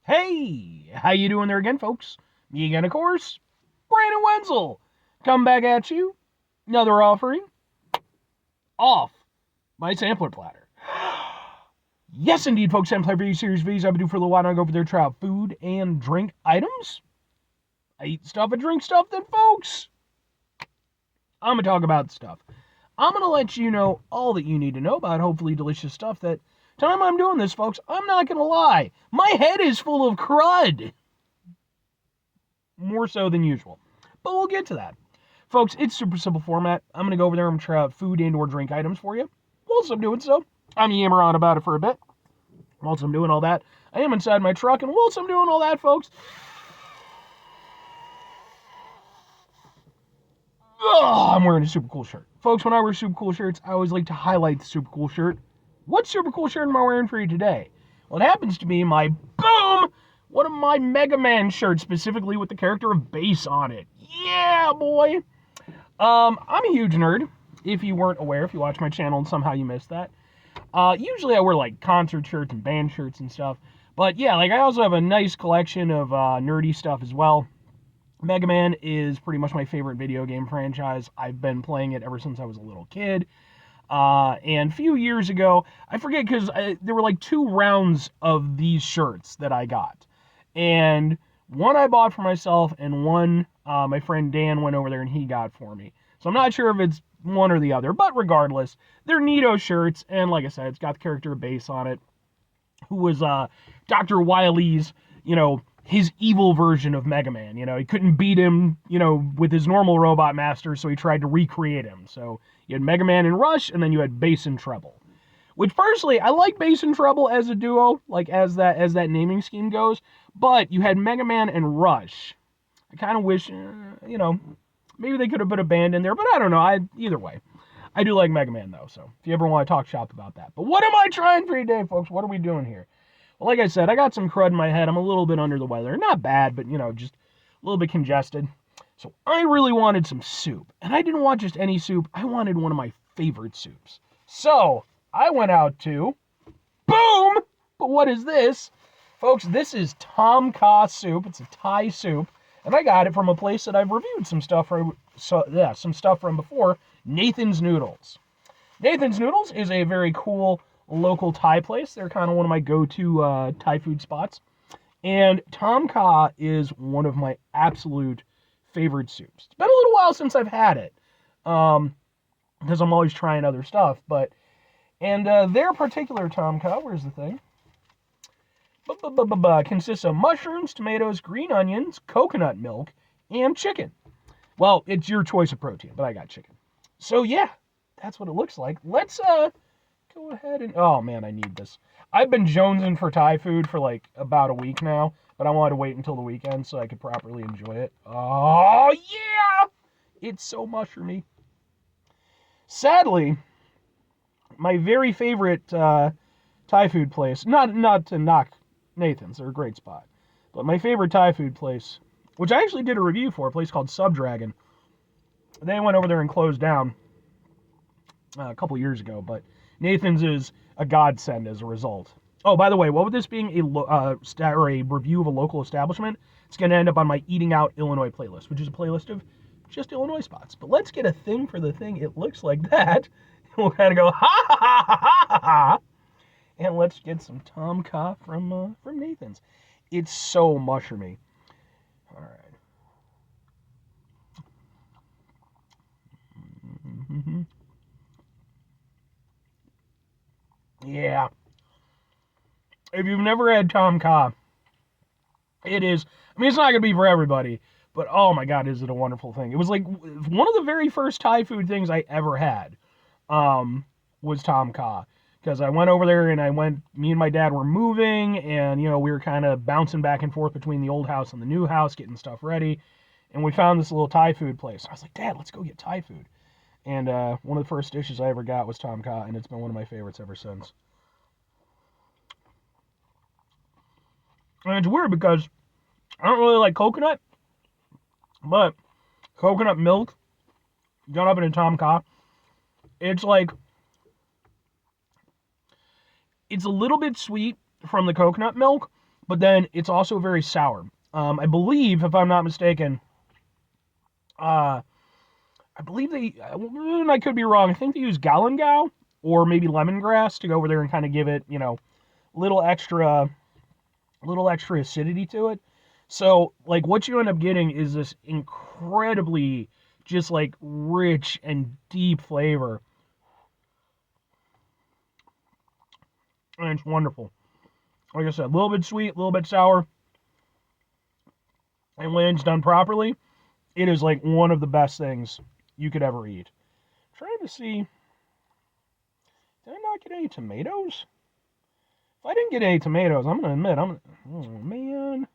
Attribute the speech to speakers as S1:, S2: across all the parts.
S1: Hey, how you doing there again, folks? Me again, of course, Brandon Wenzel. Come back at you. Another offering off my sampler platter. Yes, indeed, folks. Sampler V Series V's. I've been doing for a little while now. I go over there, try out food and drink items. I eat stuff and drink stuff. Then, folks, I'm gonna talk about stuff. I'm gonna let you know all that you need to know about hopefully delicious stuff. That time I'm doing this, folks, I'm not gonna lie. My head is full of crud. More so than usual. But we'll get to that. Folks, it's super simple format. I'm going to go over there and try out food and or drink items for you. Whilst I'm doing so, I'm yammer on about it for a bit. Whilst I'm doing all that, I am inside my truck, and whilst I'm doing all that, folks, I'm wearing a super cool shirt. Folks, when I wear super cool shirts, I always like to highlight the super cool shirt. What super cool shirt am I wearing for you today? Well, it happens to be my boom, one of my Mega Man shirts, specifically with the character of Bass on it. Yeah, boy. I'm a huge nerd. If you weren't aware, if you watch my channel and somehow you missed that. Usually I wear like concert shirts and band shirts and stuff. But yeah, like I also have a nice collection of nerdy stuff as well. Mega Man is pretty much my favorite video game franchise. I've been playing it ever since I was a little kid. And a few years ago, I forget because there were like 2 rounds of these shirts that I got. And one I bought for myself, and one my friend Dan went over there and he got for me. So I'm not sure if it's one or the other, but regardless, they're neato shirts. And like I said, it's got the character of Bass on it, who was Dr. Wily's, his evil version of Mega Man. He couldn't beat him, with his normal robot master, so he tried to recreate him. So you had Mega Man and Rush, and then you had Bass and Treble. Which personally, I like Bass and Treble as a duo, like as that naming scheme goes. But you had Mega Man and Rush. I kind of wish, maybe they could have put a band in there, but I don't know. Either way, I do like Mega Man though. So if you ever want to talk shop about that, but what am I trying for today, folks? What are we doing here? Well, like I said, I got some crud in my head. I'm a little bit under the weather. Not bad, but just a little bit congested. So I really wanted some soup, and I didn't want just any soup. I wanted one of my favorite soups. So I went out to, boom! But what is this? Folks, this is Tom Kha soup. It's a Thai soup. And I got it from a place that I've reviewed some stuff from before, Nathan's Noodles. Nathan's Noodles is a very cool local Thai place. They're kind of one of my go-to Thai food spots. And Tom Kha is one of my absolute favorite soups. It's been a little while since I've had it, because I'm always trying other stuff. And their particular Tom Kha, where's the thing? Consists of mushrooms, tomatoes, green onions, coconut milk, and chicken. Well, it's your choice of protein, but I got chicken. So yeah, that's what it looks like. Let's go ahead and, oh man, I need this. I've been jonesing for Thai food for like about a week now, but I wanted to wait until the weekend so I could properly enjoy it. Oh yeah, it's so mushroomy. Sadly, my very favorite Thai food place, not to knock Nathan's, they're a great spot, but my favorite Thai food place, which I actually did a review for, a place called Subdragon. They went over there and closed down a couple years ago, but Nathan's is a godsend as a result. Oh, by the way, what with this being a review of a local establishment, it's going to end up on my Eating Out Illinois playlist, which is a playlist of just Illinois spots. But let's get a thing for the thing. It looks like that. We'll kind of go, ha, ha, ha, ha, ha, ha. And let's get some Tom Kha from Nathan's. It's so mushroomy. All right. Mm-hmm. Yeah. If you've never had Tom Kha, it is, it's not going to be for everybody, but oh my God, is it a wonderful thing. It was like one of the very first Thai food things I ever had, was Tom Kha. Because I went over there and me and my dad were moving, and, we were kind of bouncing back and forth between the old house and the new house, getting stuff ready. And we found this little Thai food place. I was like, Dad, let's go get Thai food. And one of the first dishes I ever got was Tom Kha, and it's been one of my favorites ever since. And it's weird because I don't really like coconut, but coconut milk done up in a Tom Kha, it's like, it's a little bit sweet from the coconut milk, but then it's also very sour. I believe, if I'm not mistaken, uh, I believe I could be wrong. I think they use galangal or maybe lemongrass to go over there and kind of give it, little extra, little extra acidity to it. So, like, what you end up getting is this incredibly just like rich and deep flavor, and it's wonderful. Like I said, a little bit sweet, a little bit sour, and when it's done properly, it is like one of the best things you could ever eat. Trying to see, did I not get any tomatoes? If I didn't get any tomatoes, I'm gonna admit, oh man,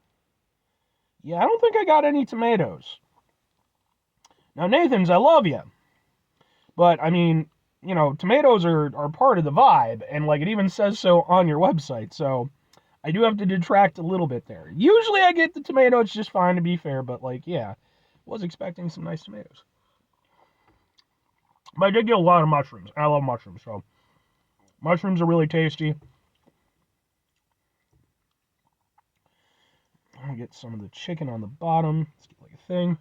S1: yeah, I don't think I got any tomatoes. Now, Nathan's, I love you, but I mean, tomatoes are part of the vibe, and like it even says so on your website, so I do have to detract a little bit there. Usually I get the tomatoes just fine, to be fair, but like, yeah, was expecting some nice tomatoes. But I did get a lot of mushrooms. I love mushrooms, so mushrooms are really tasty. I'll get some of the chicken on the bottom. Let's get like a thing.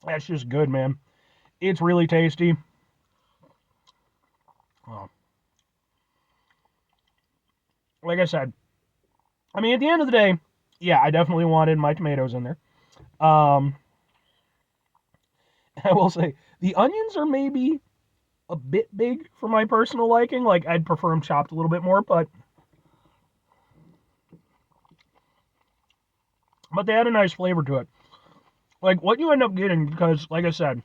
S1: That's just good, man. It's really tasty. Oh. Like I said, I mean, at the end of the day, yeah, I definitely wanted my tomatoes in there. Um, I will say the onions are maybe a bit big for my personal liking. Like, I'd prefer them chopped a little bit more, but they had a nice flavor to it. Like, what you end up getting, because, like I said,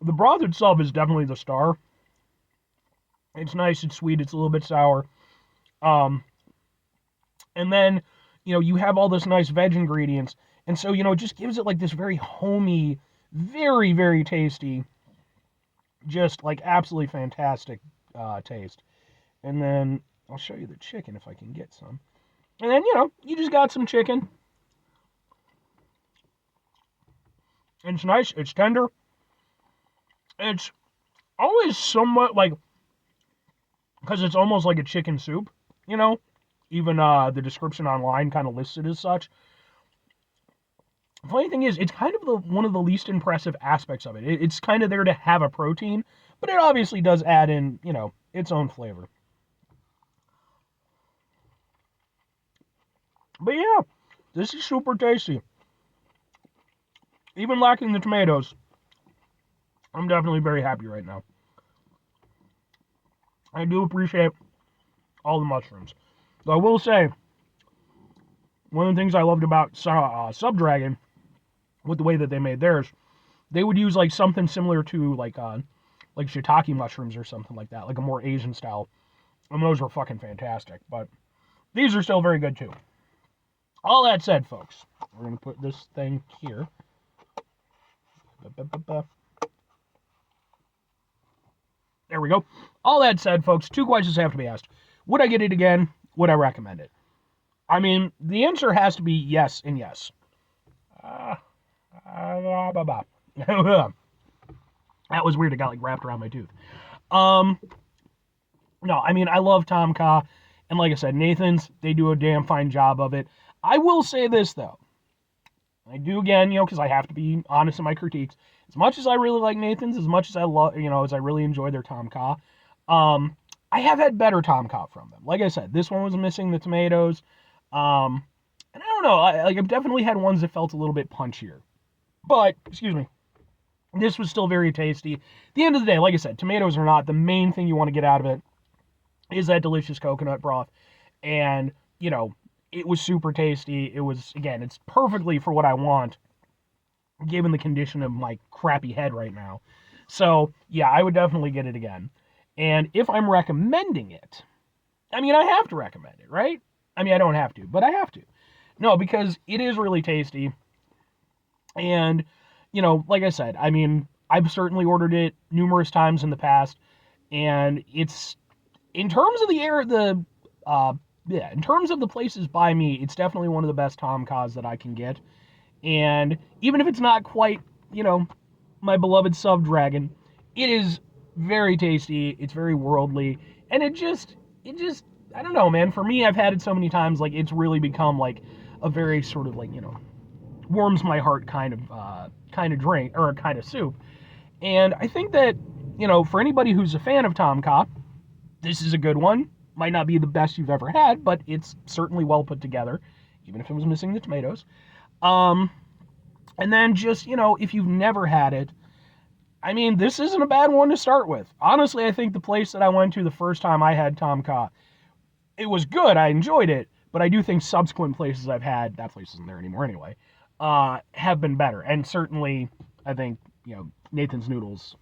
S1: the broth itself is definitely the star. It's nice, it's sweet, it's a little bit sour. And then, you have all this nice veg ingredients. And so, it just gives it like this very homey, very, very tasty, just like absolutely fantastic taste. And then I'll show you the chicken if I can get some. And then, you just got some chicken. And it's nice, it's tender. It's always somewhat like, because it's almost like a chicken soup, even the description online kind of lists it as such. The funny thing is, it's kind of one of the least impressive aspects of it. It's kind of there to have a protein, but it obviously does add in, its own flavor. But yeah, this is super tasty. Even lacking the tomatoes, I'm definitely very happy right now. I do appreciate all the mushrooms. Though I will say, one of the things I loved about Subdragon, with the way that they made theirs, they would use like something similar to like shiitake mushrooms or something like that, like a more Asian style. And those were fucking fantastic. But these are still very good too. All that said, folks, we're gonna put this thing here. There we go. All that said, folks, two questions have to be asked. Would I get it again? Would I recommend it? I mean, the answer has to be yes and yes. That was weird. It got like wrapped around my tooth. No, I mean, I love Tom Kha, and like I said, Nathan's, they do a damn fine job of it. I will say this though. I do again, because I have to be honest in my critiques. As much as I really like Nathan's, as much as I love, as I really enjoy their Tom Kha, I have had better Tom Kha from them. Like I said, this one was missing the tomatoes. And I don't know, I've definitely had ones that felt a little bit punchier. But, excuse me, this was still very tasty. At the end of the day, like I said, tomatoes are not the main thing you want to get out of it. Is that delicious coconut broth. And, it was super tasty. It was, again, it's perfectly for what I want, given the condition of my crappy head right now. So, yeah, I would definitely get it again. And if I'm recommending it, I mean, I have to recommend it, right? I mean, I don't have to, but I have to. No, because it is really tasty. And, like I said, I mean, I've certainly ordered it numerous times in the past. And it's, in terms of in terms of the places by me, it's definitely one of the best Tom Khas that I can get. And even if it's not quite, my beloved Sub Dragon. It is very tasty. It's very worldly, and it just, I don't know, man. For me, I've had it so many times, like it's really become like a very sort of like warms my heart kind of drink or kind of soup. And I think that for anybody who's a fan of Tom Kha, this is a good one. Might not be the best you've ever had, but it's certainly well put together, even if it was missing the tomatoes. Um, and then just, if you've never had it, I mean, this isn't a bad one to start with. Honestly, I think the place that I went to the first time I had Tom Kha, it was good. I enjoyed it, but I do think subsequent places I've had, that place isn't there anymore anyway, have been better. And certainly, I think, Nathan's Noodles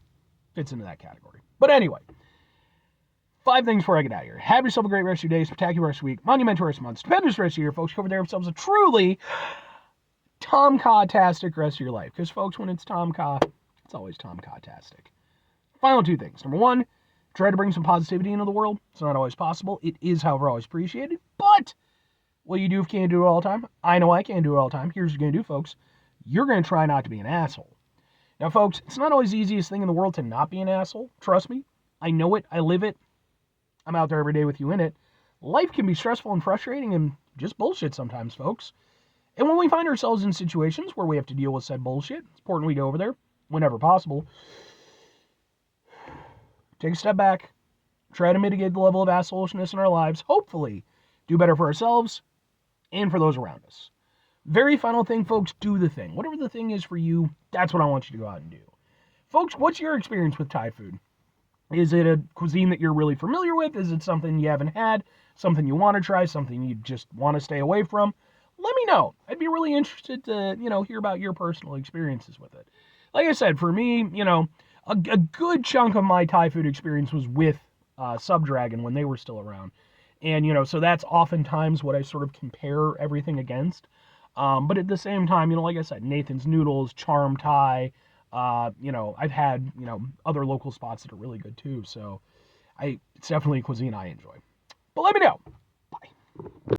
S1: fits into that category. But anyway, 5 things before I get out of here. Have yourself a great rest of your day, spectacular rest of your week, monumental rest of your month, stupendous rest of your year, folks. Over there themselves a truly Tom Kha-tastic rest of your life. Because, folks, when it's Tom Kha, it's always Tom Kha-tastic. Final 2 things. Number 1, try to bring some positivity into the world. It's not always possible. It is, however, always appreciated. But what you do if you can't do it all the time? I know I can't do it all the time. Here's what you're going to do, folks. You're going to try not to be an asshole. Now, folks, it's not always the easiest thing in the world to not be an asshole. Trust me. I know it. I live it. I'm out there every day with you in it. Life can be stressful and frustrating and just bullshit sometimes, folks. And when we find ourselves in situations where we have to deal with said bullshit, it's important we go over there whenever possible. Take a step back. Try to mitigate the level of assholishness in our lives. Hopefully, do better for ourselves and for those around us. Very final thing, folks, do the thing. Whatever the thing is for you, that's what I want you to go out and do. Folks, what's your experience with Thai food? Is it a cuisine that you're really familiar with? Is it something you haven't had? Something you want to try? Something you just want to stay away from? Let me know. I'd be really interested to, hear about your personal experiences with it. Like I said, for me, a good chunk of my Thai food experience was with Sub Dragon when they were still around. And, so that's oftentimes what I sort of compare everything against. But at the same time, like I said, Nathan's Noodles, Charm Thai, I've had, other local spots that are really good too. So it's definitely a cuisine I enjoy. But let me know. Bye.